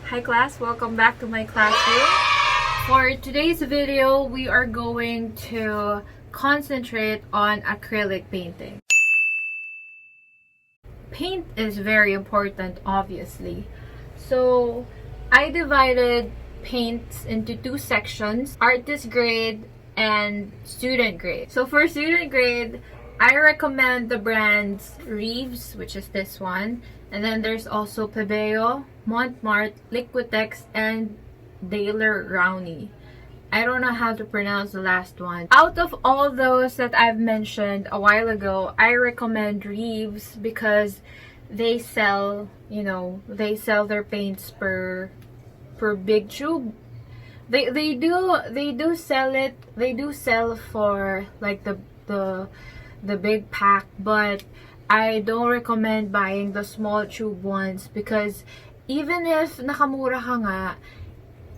Hi class, welcome back to my classroom. For today's video, we are going to concentrate on acrylic painting. Paint is very important, obviously. So I divided paints into two sections, artist grade and student grade. So for student grade, I recommend the brands Reeves, which is this one, and then there's also Pebeo, Montmartre, Liquitex, and Daler Rowney. I don't know how to pronounce the last one. Out of all those that I've mentioned a while ago, I recommend Reeves because they sell, they sell their paints per big tube. They do sell it. They do sell for like the big pack, but I don't recommend buying the small tube ones because even if nakamura ka nga,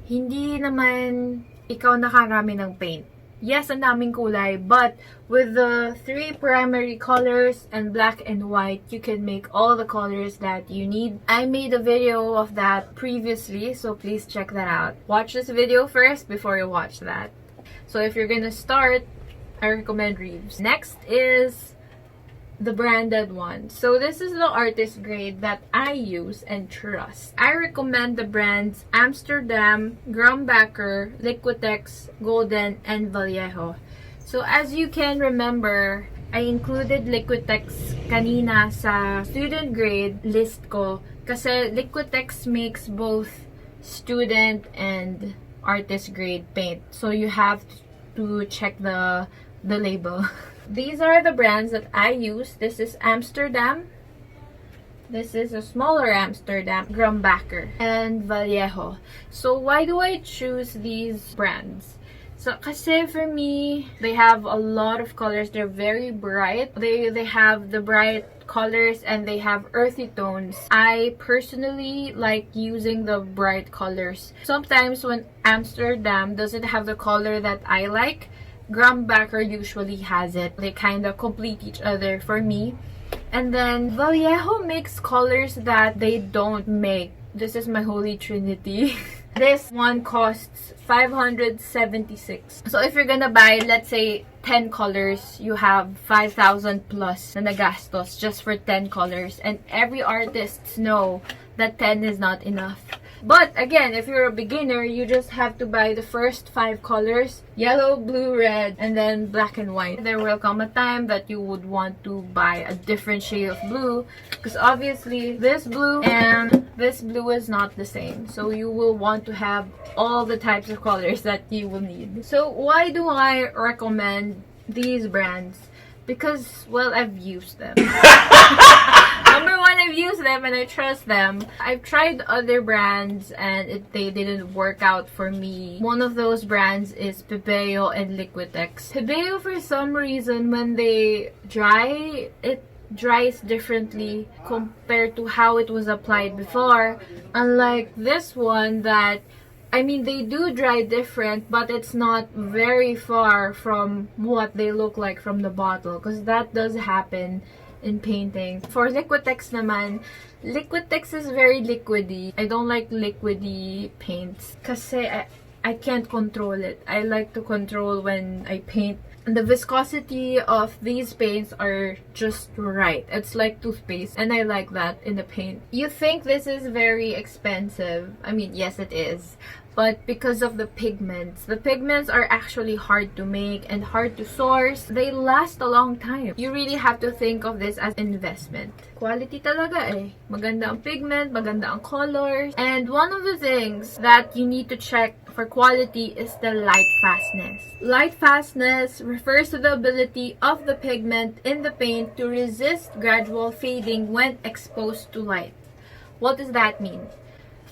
hindi naman ikaw nakarami ng paint. Yes, ang daming kulay, but with the three primary colors and black and white, you can make all the colors that you need. I made a video of that previously, so please check that out. Watch this video first before you watch that. So if you're gonna start, I recommend Reeves. Next is the branded one. So this is the artist grade that I use and trust. I recommend the brands Amsterdam, Grumbacher, Liquitex, Golden, and Vallejo. So as you can remember, I included Liquitex kanina sa student grade list ko kasi Liquitex makes both student and artist grade paint. So you have to check the label. These are the brands that I use. This is Amsterdam. This is a smaller Amsterdam, Grumbacher, and Vallejo. So why do I choose these brands? So kasi for me, they have a lot of colors. They're very bright. They have the bright colors and they have earthy tones. I personally like using the bright colors. Sometimes when Amsterdam doesn't have the color that I like, Grumbacher usually has it. They kind of complete each other for me. And then Vallejo makes colors that they don't make. This is my holy trinity. This one costs 576. So if you're gonna buy, let's say, 10 colors, you have 5,000 plus na nagastos just for 10 colors. And every artist knows that 10 is not enough. But again, if you're a beginner, you just have to buy the first 5 colors, yellow, blue, red, and then black and white. There will come a time that you would want to buy a different shade of blue because obviously this blue and this blue is not the same. So you will want to have all the types of colors that you will need. So why do I recommend these brands? Because, well, I've used them. Number one, I've used them and I trust them. I've tried other brands and they didn't work out for me. One of those brands is Pebeo and Liquitex. Pebeo, for some reason, when they dry, it dries differently compared to how it was applied before. Unlike this one that, I mean, they do dry different, but it's not very far from what they look like from the bottle because that does happen in painting. For Liquitex naman, Liquitex is very liquidy. I don't like liquidy paints kasi I can't control it. I like to control when I paint. And the viscosity of these paints are just right. It's like toothpaste and I like that in the paint. You think this is very expensive. I mean, yes it is. But because of the pigments are actually hard to make and hard to source. They last a long time. You really have to think of this as investment. Quality talaga eh. Maganda ang pigment, maganda ang colors. And one of the things that you need to check for quality is the light fastness. Light fastness refers to the ability of the pigment in the paint to resist gradual fading when exposed to light. What does that mean?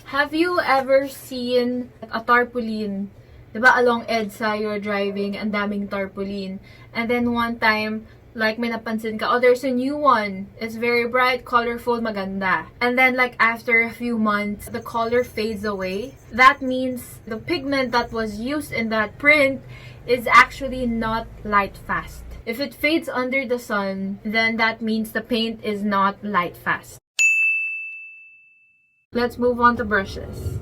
Have you ever seen a tarpaulin? Diba along EDSA, you're driving, and daming tarpaulin. And then one time, like may napansin ka, oh, there's a new one. It's very bright, colorful, maganda. And then like after a few months, the color fades away. That means the pigment that was used in that print is actually not light fast. If it fades under the sun, then that means the paint is not light fast. Let's move on to brushes.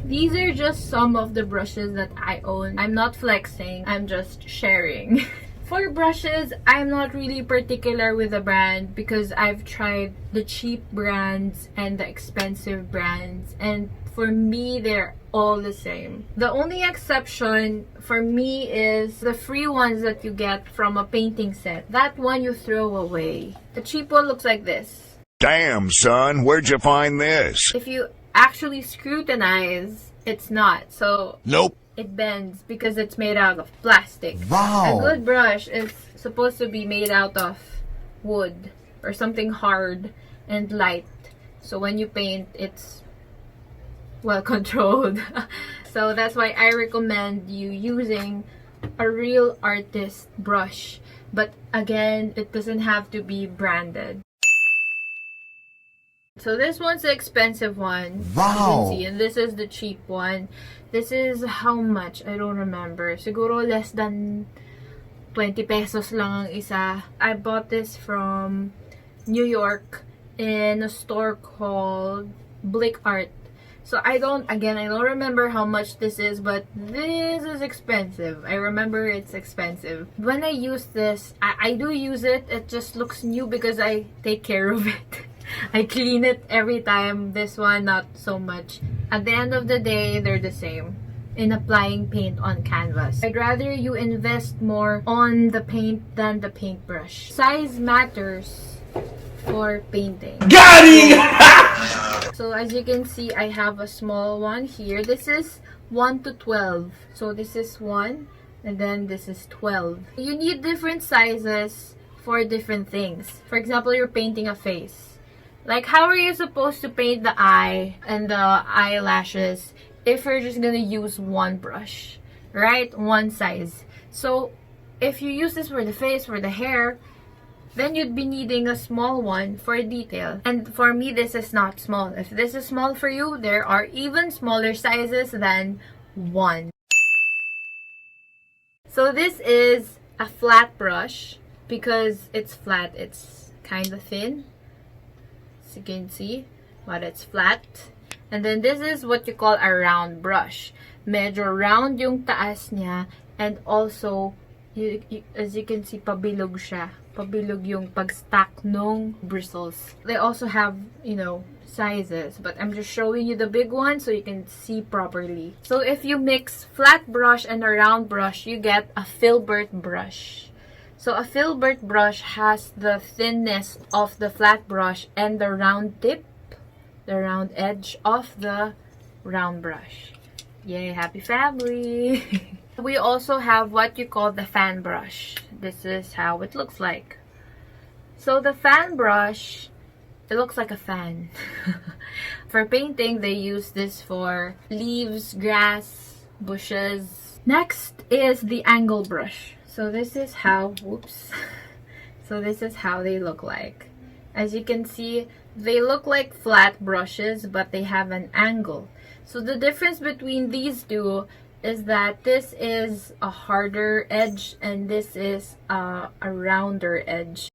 These are just some of the brushes that I own. I'm not flexing, I'm just sharing. For brushes, I'm not really particular with a brand because I've tried the cheap brands and the expensive brands, and for me, they're all the same. The only exception for me is the free ones that you get from a painting set. That one you throw away. The cheap one looks like this. Damn, son, where'd you find this? If you actually scrutinize, it's not. So Nope. it bends because it's made out of plastic. Wow. A good brush is supposed to be made out of wood or something hard and light. So when you paint, it's well controlled. So that's why I recommend you using a real artist brush. But again, it doesn't have to be branded. So this one's the expensive one. Wow. You can see, and this is the cheap one. This is how much? I don't remember. Siguro less than 20 pesos lang ang isa. I bought this from New York in a store called Blick Art. So I don't remember how much this is, but this is expensive. I remember it's expensive. When I use this, I do use it. It just looks new because I take care of it. I clean it every time. This one, not so much. At the end of the day, they're the same in applying paint on canvas. I'd rather you invest more on the paint than the paintbrush. Size matters for painting. Got it! So as you can see, I have a small one here. This is 1 to 12. So this is 1 and then this is 12. You need different sizes for different things. For example, you're painting a face. Like, how are you supposed to paint the eye and the eyelashes if you're just gonna use one brush, right? One size. So if you use this for the face, for the hair, then you'd be needing a small one for detail. And for me, this is not small. If this is small for you, there are even smaller sizes than 1. So this is a flat brush because it's flat. It's kind of thin, as you can see, but it's flat. And then this is what you call a round brush. Medyo round yung taas niya, and also, as you can see, pabilog siya. Pabilog yung pag-stack nung bristles. They also have, sizes, but I'm just showing you the big one so you can see properly. So if you mix flat brush and a round brush, you get a filbert brush. So a filbert brush has the thinness of the flat brush and the round tip, the round edge of the round brush. Yay, happy family! We also have what you call the fan brush. This is how it looks like. So the fan brush, it looks like a fan. For painting, they use this for leaves, grass, bushes. Next is the angle brush. So this is how, so this is how they look like. As you can see, they look like flat brushes, but they have an angle. So the difference between these two is that this is a harder edge and this is a rounder edge.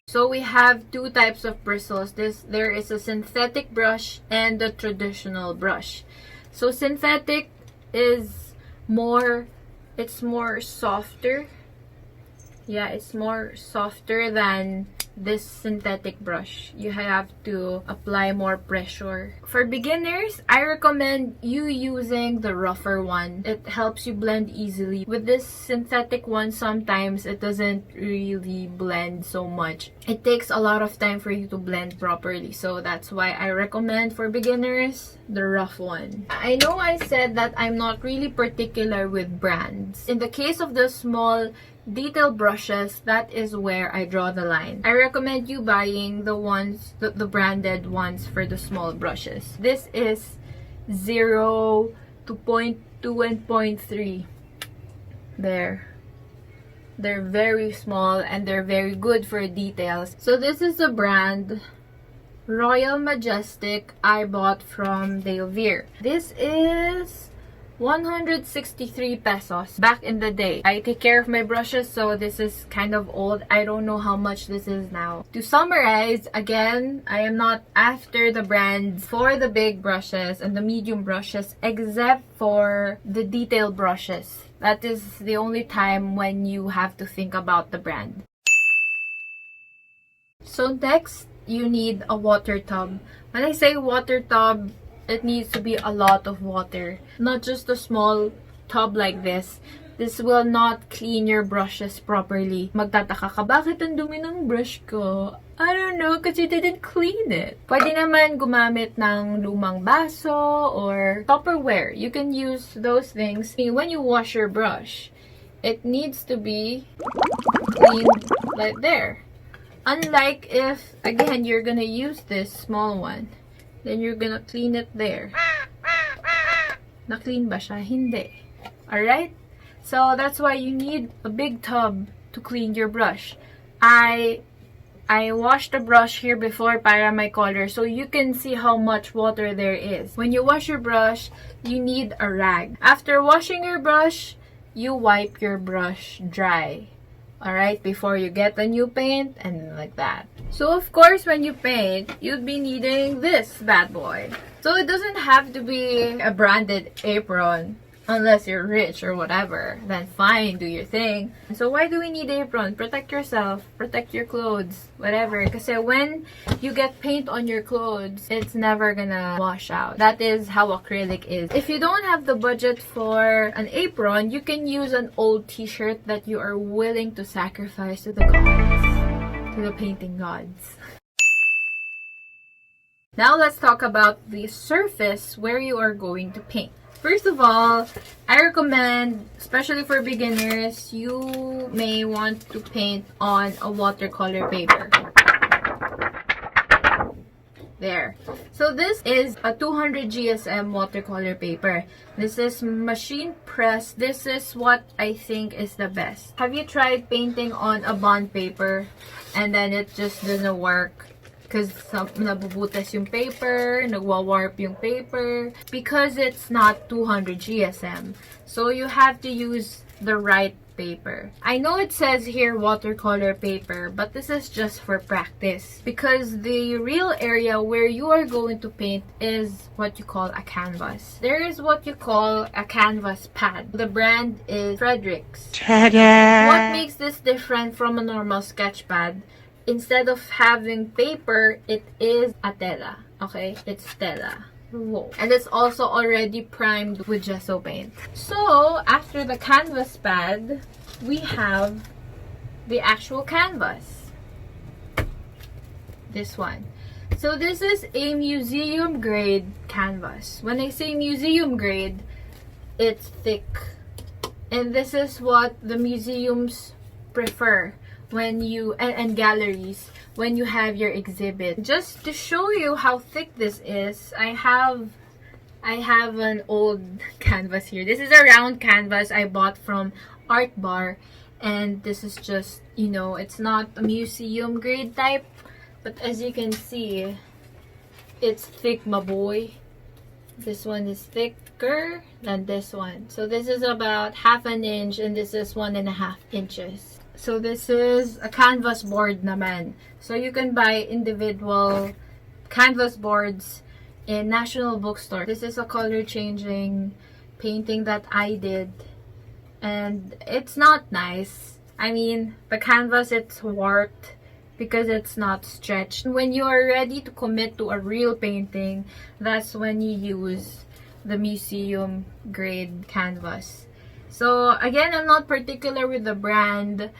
So we have two types of bristles. There is a synthetic brush and a traditional brush. So synthetic is it's more softer. Yeah, it's more softer than this synthetic brush. You have to apply more pressure. For beginners, I recommend you using the rougher one. It helps you blend easily. With this synthetic one, sometimes it doesn't really blend so much. It takes a lot of time for you to blend properly. So that's why I recommend for beginners, the rough one. I know I said that I'm not really particular with brands. In the case of the small detail brushes, that is where I draw the line. I recommend you buying the branded ones for the small brushes. This is 0 to 0.2 and 0.3. They're very small and they're very good for details. So this is the brand Royal Majestic I bought from Dale Veer. This is 163 pesos back in the day. I take care of my brushes, so this is kind of old. I don't know how much this is now. To summarize, again, I am not after the brands for the big brushes and the medium brushes, except for the detail brushes. That is the only time when you have to think about the brand. So next, you need a water tub. When I say water tub, it needs to be a lot of water, not just a small tub like this. This will not clean your brushes properly. Magtataka ka, bakit ang dumi ng brush ko? I don't know, because you didn't clean it. Pwede naman gumamit ng lumang baso or Tupperware. You can use those things. When you wash your brush, it needs to be cleaned like there. Unlike if, again, you're gonna use this small one. Then you're gonna clean it there. Na-clean ba siya? Hindi. Alright? So, that's why you need a big tub to clean your brush. I washed the brush here before para my color, so you can see how much water there is. When you wash your brush, you need a rag. After washing your brush, you wipe your brush dry. Alright, before you get the new paint and like that. So of course, when you paint, you'd be needing this bad boy. So it doesn't have to be a branded apron. Unless you're rich or whatever, then fine, do your thing. So why do we need apron? Protect yourself, protect your clothes, whatever. Because when you get paint on your clothes, it's never gonna wash out. That is how acrylic is. If you don't have the budget for an apron, you can use an old t-shirt that you are willing to sacrifice to the gods, to the painting gods. Now let's talk about the surface where you are going to paint. First of all, I recommend, especially for beginners, you may want to paint on a watercolor paper. There. So this is a 200 GSM watercolor paper. This is machine pressed. This is what I think is the best. Have you tried painting on a bond paper and then it just doesn't work? Because nabubutas yung paper, nagwa-warp yung paper, because it's not 200 GSM. So you have to use the right paper. I know it says here watercolor paper, but this is just for practice. Because the real area where you are going to paint is what you call a canvas. There is what you call a canvas pad. The brand is Frederick's. Ta-da! What makes this different from a normal sketch pad? Instead of having paper, it is a tela. Okay? It's tela. Whoa. And it's also already primed with gesso paint. So, after the canvas pad, we have the actual canvas. This one. So, this is a museum grade canvas. When I say museum grade, it's thick. And this is what the museums prefer when you and galleries when you have your exhibit. Just to show you how thick this is, I have an old canvas here. This is a round canvas I bought from Art Bar, and this is just, you know, it's not a museum grade type, but as you can see, it's thick, my boy. This one is thicker than this one. So this is about half an inch and this is 1.5 inches. So this is a canvas board naman. So you can buy individual canvas boards in National Bookstore. This is a color changing painting that I did. And it's not nice. I mean, the canvas, it's warped because it's not stretched. When you are ready to commit to a real painting, that's when you use the museum grade canvas. So again, I'm not particular with the brand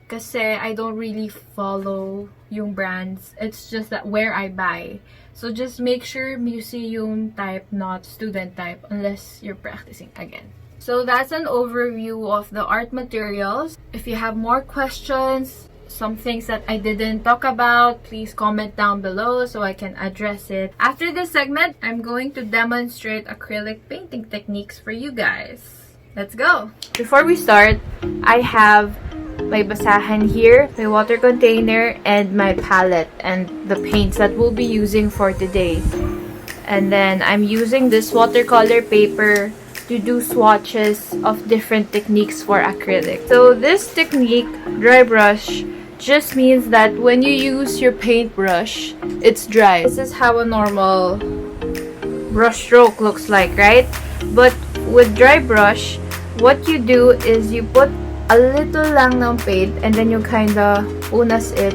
kasi I don't really follow yung brands. It's just that where I buy. So just make sure museum type, not student type, unless you're practicing again. So that's an overview of the art materials. If you have more questions, some things that I didn't talk about, please comment down below so I can address it. After this segment, I'm going to demonstrate acrylic painting techniques for you guys. Let's go! Before we start, I have my basahan here, my water container, and my palette, and the paints that we'll be using for today. And then I'm using this watercolor paper to do swatches of different techniques for acrylic. So this technique, dry brush, just means that when you use your paintbrush, it's dry. This is how a normal brush stroke looks like, right? But with dry brush, what you do is you put a little lang ng paint and then you kinda unas it,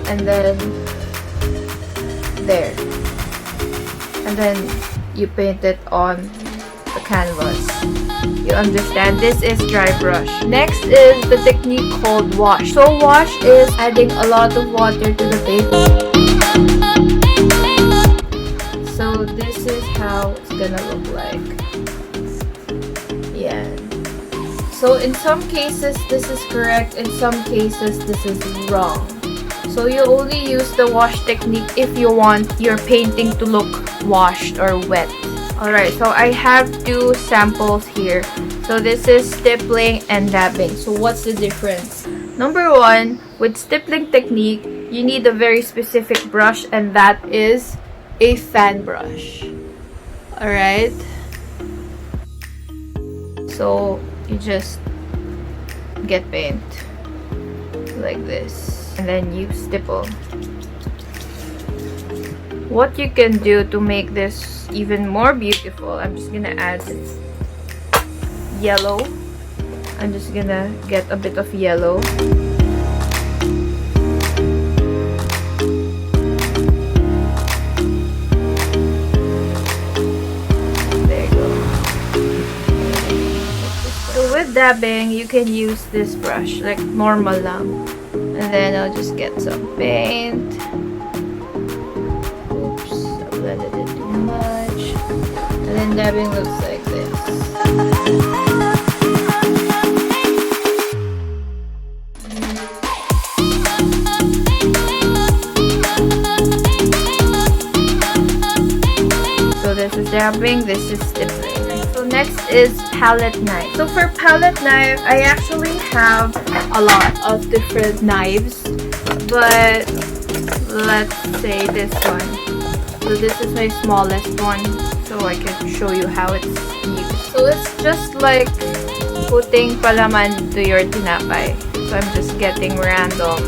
and then there. And then you paint it on the canvas. You understand? This is dry brush. Next is the technique called wash. So wash is adding a lot of water to the paint. So this is how it's gonna look like. Yeah. So in some cases this is correct, in some cases this is wrong. So you only use the wash technique if you want your painting to look washed or wet. Alright, so I have two samples here. So this is stippling and dabbing. So what's the difference? Number one, with stippling technique, you need a very specific brush, and that is a fan brush. Alright? So you just get paint like this. And then you stipple. What you can do to make this even more beautiful, I'm just gonna add yellow. I'm just gonna get a bit of yellow. There you go. So with dabbing, you can use this brush, like normal lang. And then I'll just get some paint. Oops, I blended it too much. And then dabbing looks like this. So this is dabbing, this is stippling. So next is palette knife. So for palette knife, I actually have a lot of different knives, but let's say this one. So this is my smallest one, so I can show you how it's used. So it's just like putting palaman to your tinapay. So I'm just getting random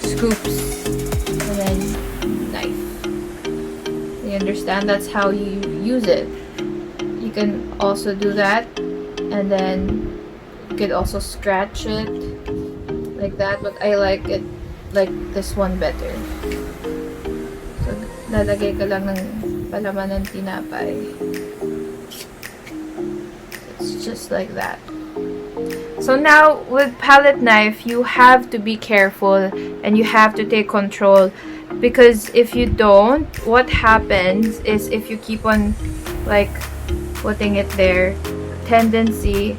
scoops and then knife. You understand? That's how you use it. You can also do that, and then you could also scratch it like that, but I like it like this one better. So lalagay ka lang ng palaman ng tinapay. It's just like that. So now with palette knife, you have to be careful and you have to take control, because if you don't, what happens is if you keep on like putting it there, tendency,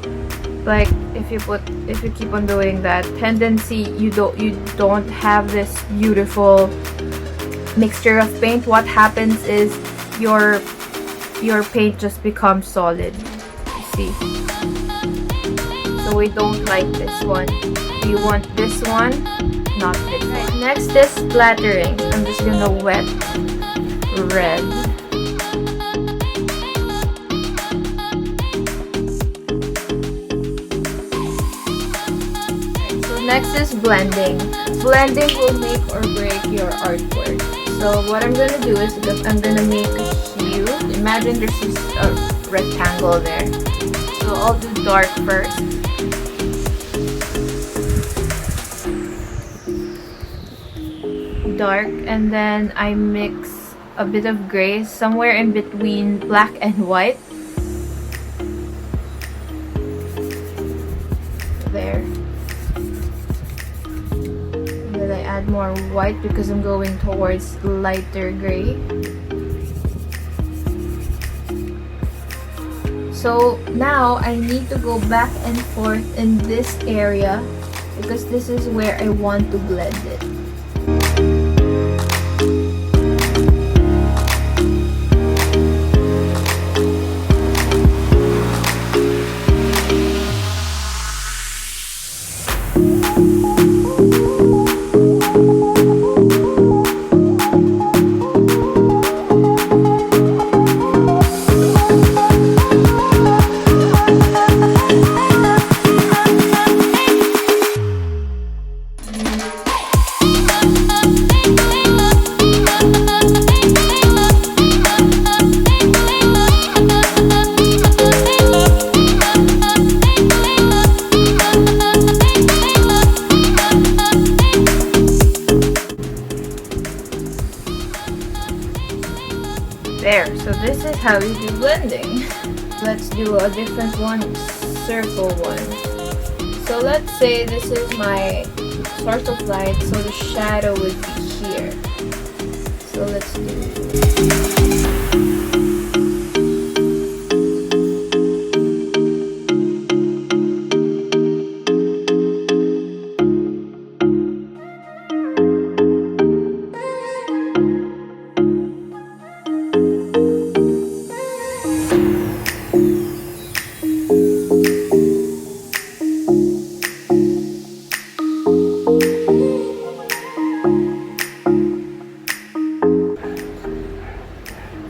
like if you keep on doing that, tendency you don't have this beautiful mixture of paint. What happens is your paint just becomes solid. You see? So we don't like this one. We want this one, not this one. Right, next is splattering. I'm just gonna wet red. Next is blending. Blending will make or break your artwork. So what I'm gonna do is I'm gonna make a hue. Imagine there's a rectangle there. So I'll do dark first. Dark, and then I mix a bit of gray somewhere in between black and white. There. I add more white because I'm going towards lighter gray. So now I need to go back and forth in this area because this is where I want to blend it. There, so this is how we do blending. Let's do a different one, circle one. So let's say this is my source of light, so the shadow would be here. So let's do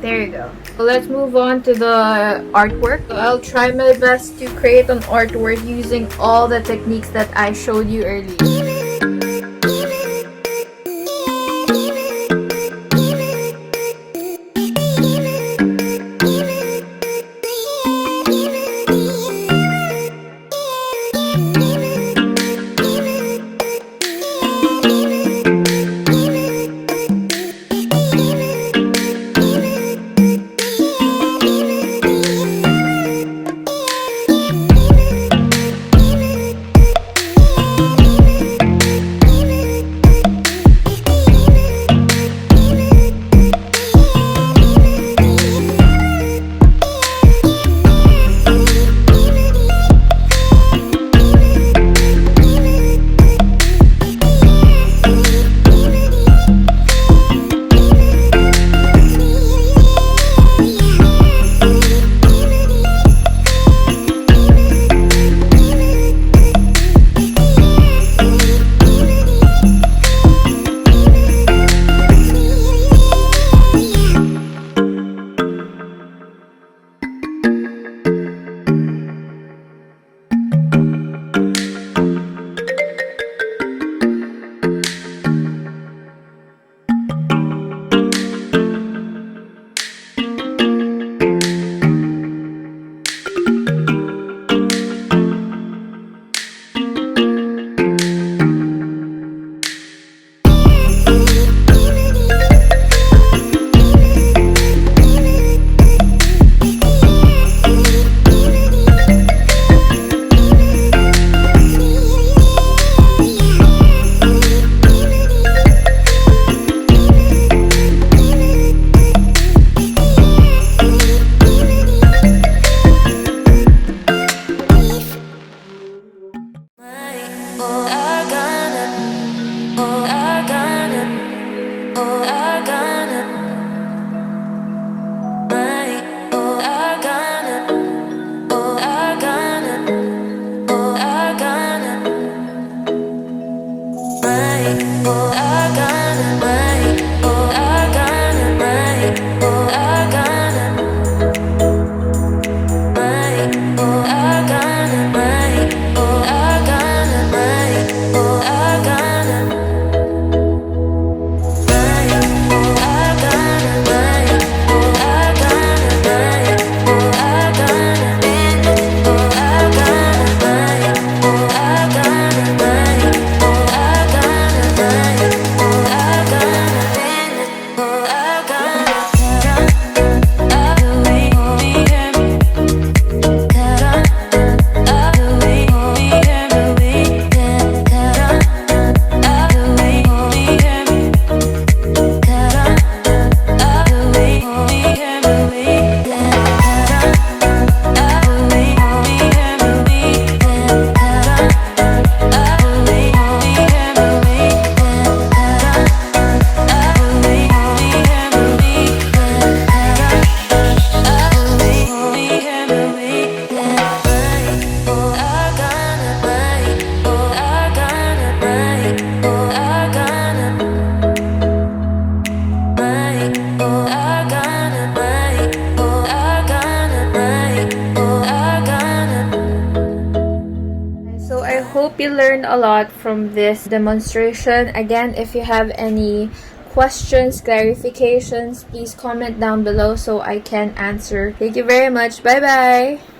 There you go. So let's move on to the artwork. So I'll try my best to create an artwork using all the techniques that I showed you earlier. hope you learned a lot from this demonstration. Again, if you have any questions, clarifications, please comment down below so I can answer. Thank you very much. Bye bye.